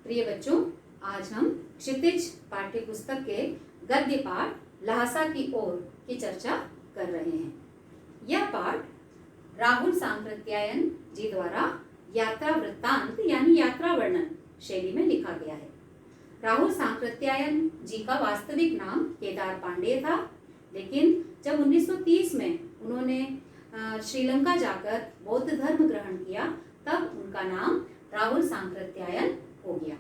प्रिय बच्चों, आज हम क्षितिज पाठ्य पुस्तक के गद्य पाठ ल्हासा की ओर की चर्चा कर रहे हैं। यह पाठ राहुल सांकृत्यायन जी द्वारा यात्रा वृत्तांत यानी यात्रा वर्णन शैली में लिखा गया है। राहुल सांकृत्यायन जी का वास्तविक नाम केदार पांडेय था, लेकिन जब 1930 में उन्होंने श्रीलंका जाकर बौद्ध धर्म ग्रहण किया तब उनका नाम राहुल सांकृत्यायन हो गया।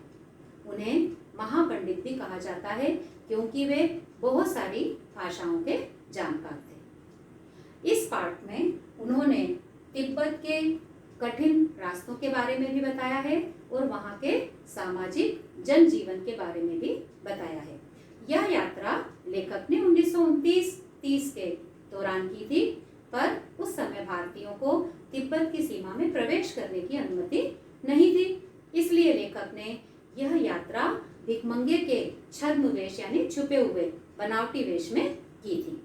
उन्हें महापंडित भी कहा जाता है क्योंकि वे बहुत सारी भाषाओं के जानकार थे। इस पाठ में उन्होंने तिब्बत के कठिन रास्तों के बारे में भी बताया है और वहाँ के सामाजिक जनजीवन के बारे में भी बताया है। यह यात्रा लेखक ने 1929-30 के दौरान की थी, पर उस समय भारतीयों को तिब्बत की सीमा में प्रवेश करने की अनुमति नहीं थी। इसलिए लेखक ने यह यात्रा भिखमंगे के छद्म वेश यानी छुपे हुए बनावटी वेश में की थी।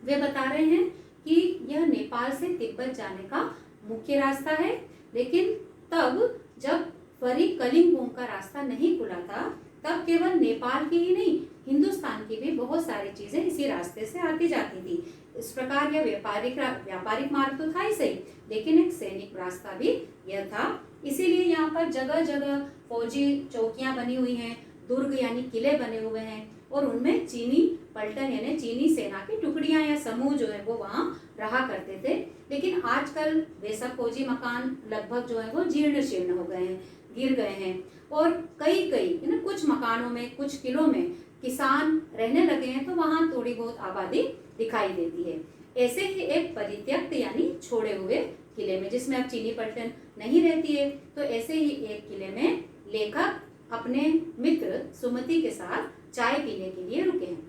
वे बता रहे हैं कि यह नेपाल से तिब्बत जाने का मुख्य रास्ता है, लेकिन तब जब फरी कलिंगोंग का रास्ता नहीं खुला था तब केवल नेपाल की ही नहीं, हिंदुस्तान की भी बहुत सारी चीजें इसी रास्ते से आती जाती थी। इस प्रकार यह व्यापारिक मार्ग तो था ही सही, लेकिन एक सैनिक रास्ता भी यह था। इसीलिए यहाँ पर जगह जगह फौजी चौकियां बनी हुई हैं, दुर्ग यानी किले बने हुए हैं और उनमें चीनी पलटन यानी चीनी सेना की टुकड़ियां या समूह जो है वो वहाँ रहा करते थे। लेकिन आजकल वे सब फौजी मकान लगभग जो है वो जीर्ण शीर्ण हो गए हैं, गिर गए हैं और कई कुछ मकानों में, कुछ किलों में किसान रहने लगे हैं, तो वहाँ थोड़ी बहुत आबादी दिखाई देती है। ऐसे ही एक परित्यक्त यानी छोड़े हुए किले में, जिसमें अब चीनी पलटन नहीं रहती है, तो ऐसे ही एक किले में लेखक अपने मित्र सुमति के साथ चाय पीने के लिए रुके हैं।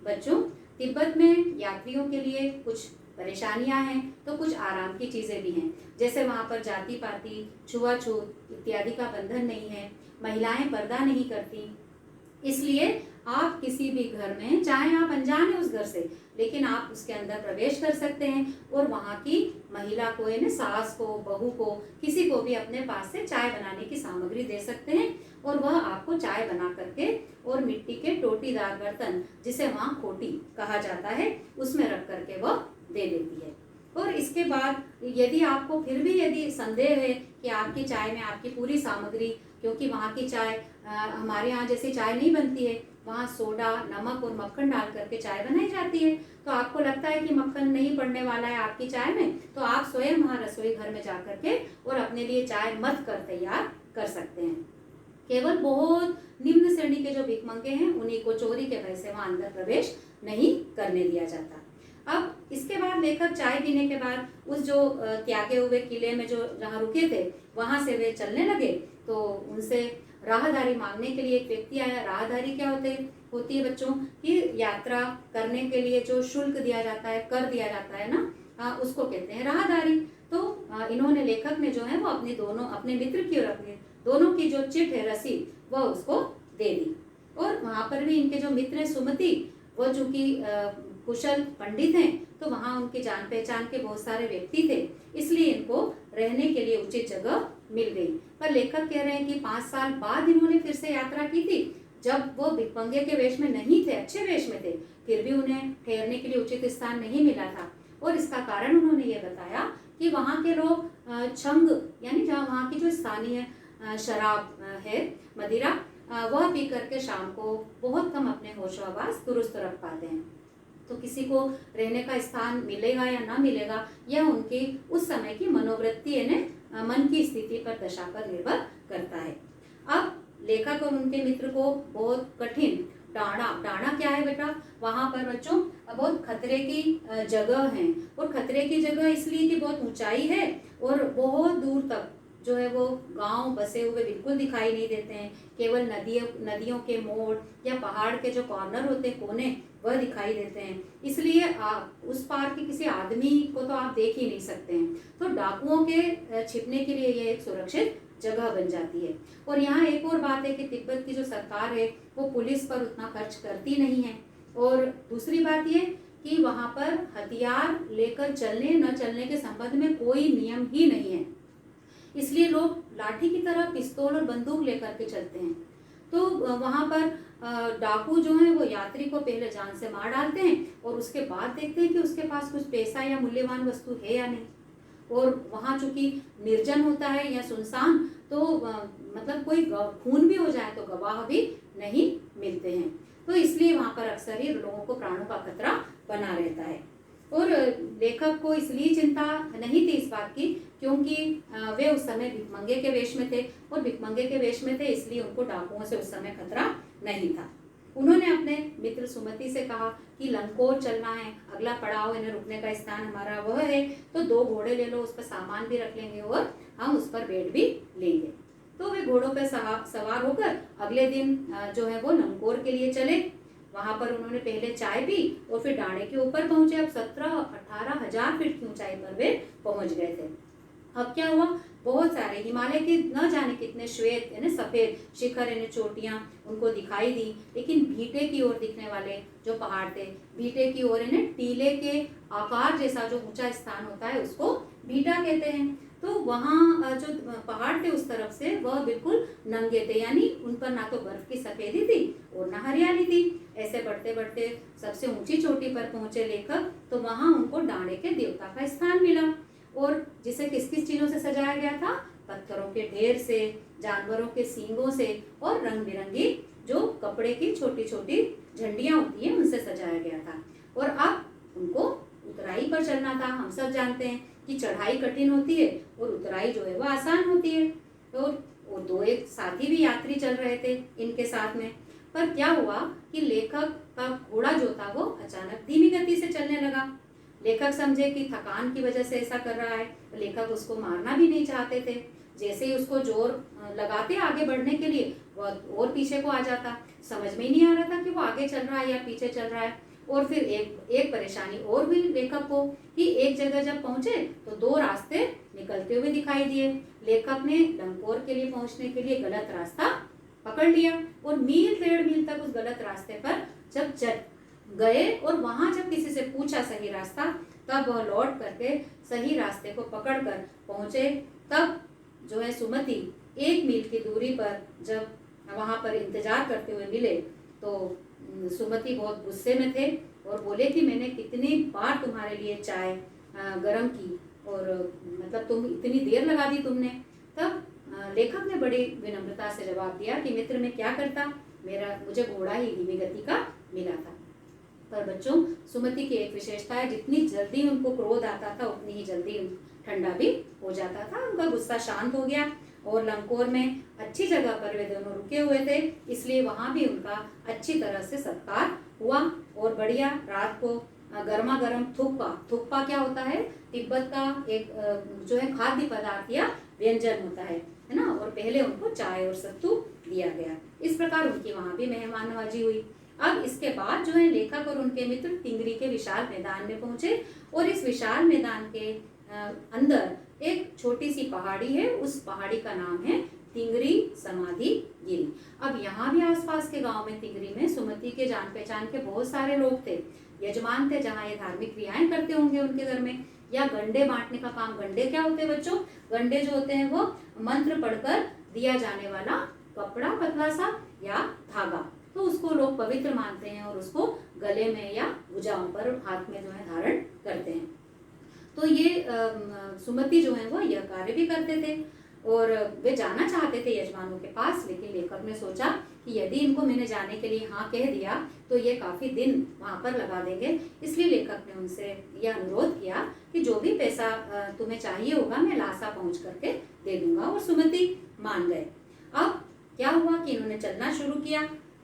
बच्चों, तिब्बत में यात्रियों के लिए कुछ परेशानियां हैं तो कुछ आराम की चीजें भी हैं। जैसे वहाँ पर जाति पाति, छुआछूत इत्यादि का बंधन नहीं है, महिलाएं पर्दा नहीं करती। इसलिए आप किसी भी घर में, चाहे आप अनजान हैं उस घर से, लेकिन आप उसके अंदर प्रवेश कर सकते हैं और वहाँ की महिला को यानी सास को, बहू को, किसी को भी अपने पास से चाय बनाने की सामग्री दे सकते हैं और वह आपको चाय बना करके और मिट्टी के टोटीदार बर्तन, जिसे वहाँ खोटी कहा जाता है, उसमें रख करके वह दे देती है। और इसके बाद यदि आपको फिर भी यदि संदेह है कि आपकी चाय में आपकी पूरी सामग्री, क्योंकि वहाँ की चाय हमारे यहाँ जैसी चाय नहीं बनती है, वहाँ सोडा, नमक और मक्खन डाल करके चाय बनाई जाती है, तो आपको लगता है कि मक्खन नहीं पड़ने वाला है आपकी चाय में, तो आप स्वयं वहाँ रसोई घर में जा करके और अपने लिए चाय मथ कर तैयार कर सकते हैं। केवल बहुत निम्न श्रेणी के जो भिखमंगे हैं उन्हीं को चोरी के भय से वहाँ अंदर प्रवेश नहीं करने दिया जाता। अब इसके बाद लेखक चाय पीने के बाद उस जो त्यागे हुए किले में जो जहाँ रुके थे वहां से वे चलने लगे, तो उनसे राहदारी मांगने के लिए एक व्यक्ति आया। राहदारी क्या होती है बच्चों, कि यात्रा करने के लिए जो शुल्क दिया जाता है, कर दिया जाता है ना, उसको कहते हैं राहदारी। तो इन्होंने, लेखक ने जो है वो अपने मित्र की और अपने दोनों की जो चिट है, रसीद, वह उसको दे दी। और वहां पर भी इनके जो मित्र है सुमति, वो चूंकि कुशल पंडित हैं, तो वहाँ उनकी जान पहचान के बहुत सारे व्यक्ति थे, इसलिए इनको रहने के लिए उचित जगह मिल गई। पर लेखक कह रहे हैं कि 5 साल बाद इन्होंने फिर से यात्रा की थी, जब वो भिखमंगे के वेश में नहीं थे, अच्छे वेश में थे, फिर भी उन्हें ठहरने के लिए उचित स्थान नहीं मिला था। और इसका कारण उन्होंने ये बताया कि वहाँ के लोग छंग यानी जहाँ वहाँ की जो स्थानीय शराब है, मदिरा, वह पी करके शाम को बहुत कम अपने होशो-हवास दुरुस्त रख पाते हैं। तो किसी को रहने का स्थान मिलेगा या ना मिलेगा, यह उनकी उस समय की मनोवृत्ति यानी मन की स्थिति पर, दशा पर निर्भर करता है। अब लेखक और उनके मित्र को बहुत कठिन डांडा क्या है बेटा, वहां पर बच्चों बहुत खतरे की जगह है। और खतरे की जगह इसलिए कि बहुत ऊंचाई है और बहुत दूर तक जो है वो गांव बसे हुए बिल्कुल दिखाई नहीं देते हैं। केवल नदियों के मोड़ या पहाड़ के जो कॉर्नर होते हैं, कोने, वह दिखाई देते हैं। इसलिए आप उस पार के किसी आदमी को तो आप देख ही नहीं सकते हैं। तो डाकुओं के छिपने के लिए यह एक सुरक्षित जगह बन जाती है। और यहाँ एक और बात है कि तिब्बत की जो सरकार है वो पुलिस पर उतना खर्च करती नहीं है। और दूसरी बात ये कि वहाँ पर हथियार लेकर चलने न चलने के संबंध में कोई नियम ही नहीं है। इसलिए लोग लाठी की तरह पिस्तौल और बंदूक लेकर के चलते हैं। तो वहां पर डाकू जो है वो यात्री को पहले जान से मार डालते हैं और उसके बाद देखते हैं कि उसके पास कुछ पैसा या मूल्यवान वस्तु है या नहीं। और वहां चूंकि निर्जन होता है या सुनसान, तो मतलब कोई खून भी हो जाए तो गवाह भी नहीं मिलते हैं। तो इसलिए वहां पर अक्सर ही लोगों को प्राणों का खतरा बना रहता है। और लेखक को इसलिए चिंता नहीं थी इस बात की, क्योंकि वे उस समय भिखमंगे के वेश में थे, और भिखमंगे के वेश में थे इसलिए उनको डाकुओं से उस समय खतरा नहीं था। उन्होंने अपने मित्र सुमति से कहा कि लंकोर चलना है, अगला पड़ाव इन्हें रुकने का स्थान हमारा वह है, तो 2 घोड़े ले लो, उस पर सामान भी रख लेंगे और हम उस पर बैठ भी लेंगे। तो वे घोड़ों पर सवार होकर अगले दिन जो है वो लंकोर के लिए चले। वहां पर उन्होंने पहले चाय पी और फिर डांडे के ऊपर पहुंचे। अब 17-18 हजार फीट की ऊंचाई पर वे पहुंच गए थे। अब क्या हुआ, बहुत सारे हिमालय के न जाने कितने श्वेत यानी सफेद शिखर यानी चोटियां उनको दिखाई दी, लेकिन भीटे की ओर दिखने वाले जो पहाड़ थे, भीटे की ओर यानी टीले के आकार जैसा जो ऊंचा स्थान होता है उसको भीटा कहते हैं। तो वहाँ जो पहाड़ थे उस तरफ से वह बिल्कुल नंगे थे, यानी उन पर ना तो बर्फ की सफेदी थी और ना हरियाली थी। ऐसे बढ़ते बढ़ते सबसे ऊंची चोटी पर पहुंचे लेखक, तो वहां उनको डांडे के देवता का स्थान मिला, और जिसे किस किस चीजों से सजाया गया था, पत्थरों के ढेर से, जानवरों के सींगों से और रंग बिरंगी जो कपड़े की छोटी छोटी झंडियां होती हैं उनसे सजाया गया था। और अब उनको उतराई पर चलना था। हम सब जानते हैं कि चढ़ाई कठिन होती है और उतराई जो है वो आसान होती है। तो वो 2 एक साथी भी यात्री चल रहे थे इनके साथ में। पर क्या हुआ कि लेखक का घोड़ा जो था वो अचानक धीमी गति से चलने लगा। लेखक समझे कि थकान की वजह से ऐसा कर रहा है, तो लेखक उसको मारना भी नहीं चाहते थे। जैसे ही उसको जोर लगाते आगे बढ़ने के लिए, वह और पीछे को आ जाता। समझ में ही नहीं आ रहा था कि वो आगे चल रहा है या पीछे चल रहा है। और फिर एक परेशानी और हुई लेखक को कि एक जगह जब पहुंचे तो 2 रास्ते निकलते हुए दिखाई दिए। लेखक ने लंकोर के लिए पहुंचने के लिए गलत रास्ता पकड़ लिया और मील 1.5 मील तक उस गलत रास्ते पर जब चल गए और वहां जब किसी से पूछा सही रास्ता, तब वह लौट करके सही रास्ते को पकड़कर पहुंचे। तब जो है सुमति 1 मील की दूरी पर जब वहां पर इंतजार करते हुए मिले, तो सुमति बहुत गुस्से में थे और बोले कि मैंने कितनी बार तुम्हारे लिए चाय गरम की और मतलब तुम इतनी देर लगा दी तुमने। तब लेखक ने बड़ी विनम्रता से जवाब दिया कि मित्र मैं क्या करता, मुझे घोड़ा ही धीमी गति का मिला था। पर बच्चों, सुमति की एक विशेषता है, जितनी जल्दी उनको क्रोध आता था उतनी ही जल्दी ठंडा भी हो जाता था। उनका गुस्सा शांत हो गया और लंकोर में अच्छी जगह पर वे दोनों रुके हुए थे, इसलिए वहां भी उनका अच्छी तरह से सत्कार हुआ। और बढ़िया रात को गर्मा गर्म थुक्पा क्या होता है, तिब्बत का एक जो है खाद्य पदार्थ या व्यंजन होता है ना। और पहले उनको चाय और सत्तू दिया गया। इस प्रकार उनकी वहां भी मेहमान नवाजी हुई। अब इसके बाद जो है लेखक और उनके मित्र तिंगरी के विशाल मैदान में पहुंचे और इस विशाल मैदान के अंदर एक छोटी सी पहाड़ी है। उस पहाड़ी का नाम है तिंगरी समाधि गिरी। अब यहाँ भी आसपास के गांव में तिंगरी में सुमति के जान पहचान के बहुत सारे लोग थे, यजमान थे, जहाँ ये धार्मिक क्रियाएं करते होंगे उनके घर में, या गंडे बांटने का काम। गंडे क्या होते हैं बच्चों, गंडे जो होते हैं वो मंत्र पढ़कर दिया जाने वाला कपड़ा पतला सा या धागा, तो उसको लोग पवित्र मानते हैं और उसको गले में या भुजाओं पर हाथ में जो है धारण करते हैं। तो ये सुमति जो है वो यह कार्य भी करते थे और वे जाना चाहते थे यजमानों के पास, लेकिन लेखक ने सोचा कि यदि इनको मैंने जाने के लिए हाँ कह दिया तो ये काफी दिन वहां पर लगा देंगे। इसलिए लेखक ने उनसे यह अनुरोध किया कि जो भी पैसा तुम्हें चाहिए होगा मैं लासा पहुंच करके दे दूंगा, और सुमति मान गए। अब क्या हुआ कि इन्होंने चलना शुरू किया,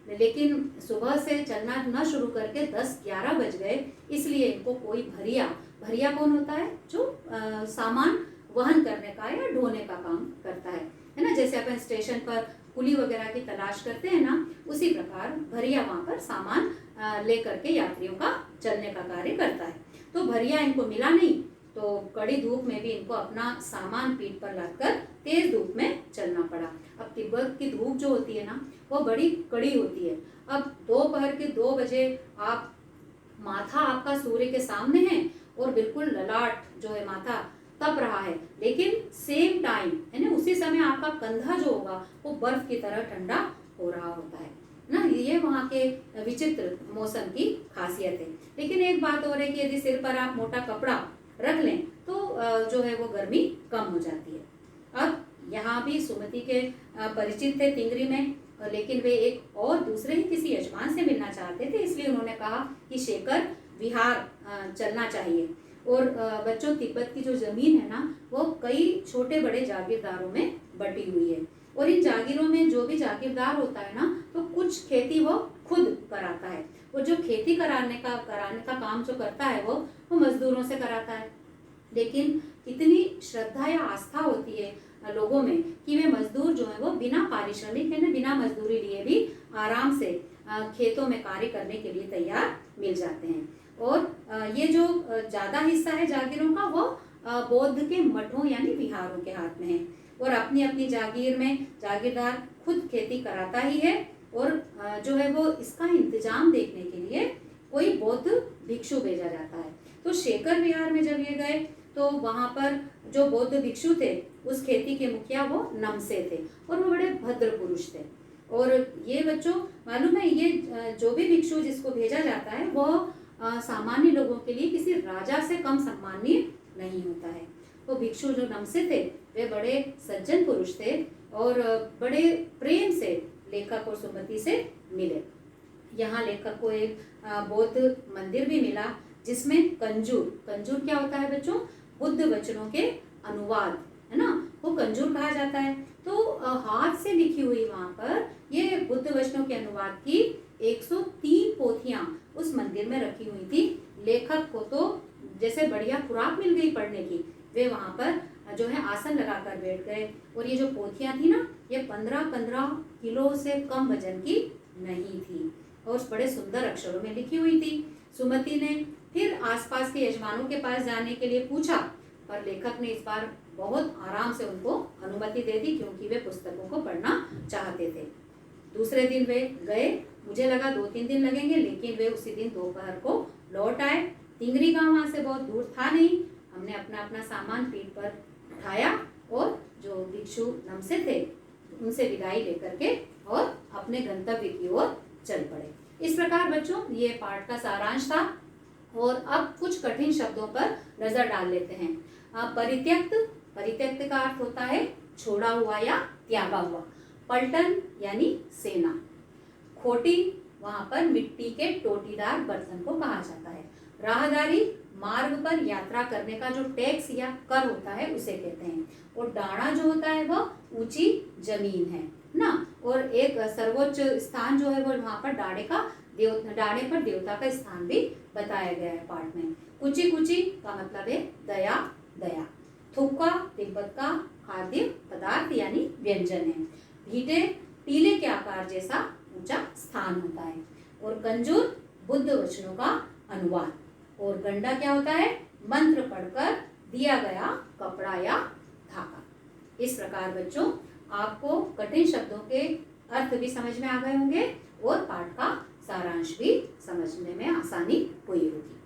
लेकिन सुबह से चलना न शुरू करके 10-11 बज गए। इसलिए इनको कोई भरिया कौन होता है, जो सामान वहन करने का या ढोने का काम करता है ना। जैसे अपन स्टेशन पर कुली वगैरह की तलाश करते हैं ना, उसी प्रकार भरिया वहां पर सामान लेकर के यात्रियों का चलने का कार्य करता है। तो भरिया इनको मिला नहीं, तो कड़ी धूप में भी इनको अपना सामान पीठ पर लादकर तेज धूप में चलना पड़ा। अब तिब्बत की धूप जो होती है ना वो बड़ी कड़ी होती है। अब दोपहर के 2 बजे माथा आपका सूर्य के सामने है और बिल्कुल ललाट जो है माथा तप रहा है, लेकिन सेम टाइम है ना उसी समय आपका कंधा जो होगा वो बर्फ की तरह ठंडा हो रहा होता है ना। ये वहाँ के विचित्र मौसम की खासियत है। लेकिन एक बात और है कि यदि सिर पर आप मोटा कपड़ा रख लें तो जो है वो गर्मी कम हो जाती है। अब यहाँ भी सुमति के परिचित थे तिंगरी में, लेकिन वे एक और दूसरे ही किसी यजमान से मिलना चाहते थे, इसलिए उन्होंने कहा कि शेखर विहार चलना चाहिए। और बच्चों, तिब्बत की जो जमीन है ना वो कई छोटे बड़े जागीरदारों में बटी हुई है, और इन जागीरों में जो भी जागीरदार होता है ना तो कुछ खेती वो खुद कराता है, और जो खेती कराने का काम जो करता है वो मजदूरों से कराता है। लेकिन इतनी श्रद्धा या आस्था होती है लोगों में कि वे मजदूर जो है वो बिना पारिश्रमिक है ना, बिना मजदूरी लिए भी आराम से खेतों में कार्य करने के लिए तैयार मिल जाते हैं। और ये जो ज्यादा हिस्सा है जागीरों का वो बौद्ध के मठों यानी विहारों के हाथ में है, और अपनी अपनी जागीर में जागीरदार खुद खेती कराता ही है, और जो है वो इसका इंतजाम देखने के लिए कोई बौद्ध भिक्षु भेजा जाता है। तो शेखर विहार में जब ये गए तो वहां पर जो बौद्ध भिक्षु थे उस खेती के मुखिया वो नमसे थे, और वो बड़े भद्र पुरुष थे। और ये बच्चों मालूम है, ये जो भी भिक्षु जिसको भेजा जाता है वो सामान्य लोगों के लिए किसी राजा से कम सम्मानीय नहीं होता है। वो भिक्षु जो नमसे थे वे बड़े सज्जन पुरुष थे, और बड़े प्रेम से लेखक और सुमति से मिले। यहाँ लेखक को एक बौद्ध मंदिर भी मिला जिसमें कंजूर क्या होता है बच्चों, बुद्ध वचनों के अनुवाद है ना, वो कंजूर कहा जाता है। तो हाथ से लिखी हुई वहां पर ये बुद्ध वचनों के अनुवाद की 103 पोथियां उस मंदिर में रखी हुई थी। लेखक को तो जैसे बढ़िया खुराक मिल गई पढ़ने की, वे वहां पर जो है आसन लगाकर बैठ गए। और ये जो पोथियां थी ना ये 15-15 किलो से कम वजन की नहीं थी, और बड़े सुंदर अक्षरों में लिखी हुई थी। सुमति ने फिर आसपास के यजमानों के पास जाने के लिए पूछा, पर लेखक ने इस बार बहुत आराम से उनको अनुमति दे दी, क्योंकि वे पुस्तकों को पढ़ना चाहते थे। दूसरे दिन वे गए, मुझे लगा 2-3 दिन लगेंगे, लेकिन वे उसी दिन दोपहर को लौट आए। तिंगरी गांव वहां से बहुत दूर था नहीं। हमने अपना अपना सामान पीठ पर उठाया और जो भिक्षु नमसे थे उनसे विदाई लेकर के और अपने गंतव्य की ओर चल पड़े। इस प्रकार बच्चों ये पाठ का सारांश था, और अब कुछ कठिन शब्दों पर नजर डाल लेते हैं। परित्यक्त का अर्थ होता है छोड़ा हुआ या त्यागा हुआ। पलटन यानी सेना। खोटी, वहां पर मिट्टी के टोटीदार बर्तन को कहा जाता है। राहदारी, मार्ग पर यात्रा करने का जो टैक्स या कर होता है उसे कहते हैं। और डाणा जो होता है वह ऊंची जमीन है ना। और एक सर्वोच्च स्थान जो है वो वहां पर डाणे पर देवता का स्थान भी बताया गया है पाठ में। कुची का मतलब है दया। थुक्का तिब्बत का खाद्य पदार्थ यानी व्यंजन है। भीटे, टीले के आकार जैसा ऊंचा स्थान होता है। और कंजूर, बुद्ध वचनों का अनुवाद। और गंडा क्या होता है, मंत्र पढ़कर दिया गया कपड़ा या धागा। इस प्रकार बच्चों आपको कठिन शब्दों के अर्थ भी समझ में आ गए होंगे, और पाठ का सारांश भी समझने में आसानी हुई होगी।